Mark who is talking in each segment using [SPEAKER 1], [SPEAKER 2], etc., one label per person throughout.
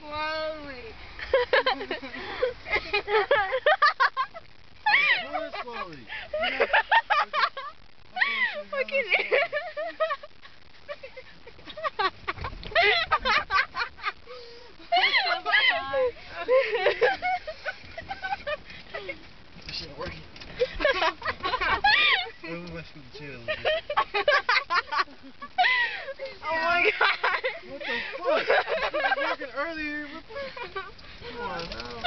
[SPEAKER 1] Slowly.
[SPEAKER 2] Slowly.
[SPEAKER 1] Look at it.
[SPEAKER 2] This shit working. Let's go to jail.
[SPEAKER 1] Oh my god.
[SPEAKER 2] What the fuck? It was working earlier. Come on now.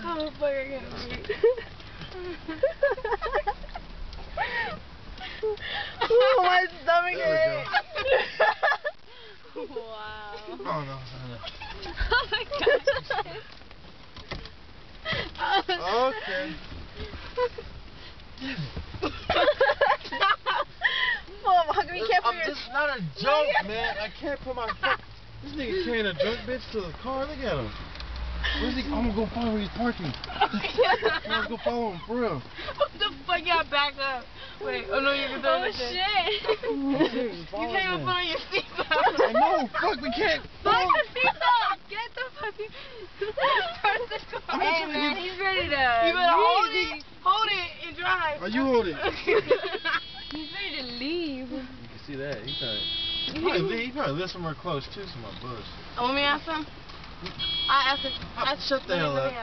[SPEAKER 1] Oh fuck, I can't breathe. Oh, my stomach hurts. Wow.
[SPEAKER 2] Oh no, no.
[SPEAKER 1] Oh my god.
[SPEAKER 2] Okay. This is not a joke, man. I can't put my fuck. This nigga carrying a drunk bitch to the car. Look at him. Where's he? I'm gonna go follow where he's parking. Let's go follow him for real.
[SPEAKER 1] What the fuck? You gotta back up. Wait, oh no, you can throw this shit. You can't even put on your seatbelt.
[SPEAKER 2] I know, fuck, we can't.
[SPEAKER 1] Put on your seatbelt. Get the fucking. Start the car. Hey man, he's ready to. You better hold it and drive.
[SPEAKER 2] Oh, you hold it.
[SPEAKER 1] He's ready to leave.
[SPEAKER 2] You can see that. He probably lives somewhere close too, some bush.
[SPEAKER 1] Want me to ask him? I asked him.
[SPEAKER 2] Shut the hell up.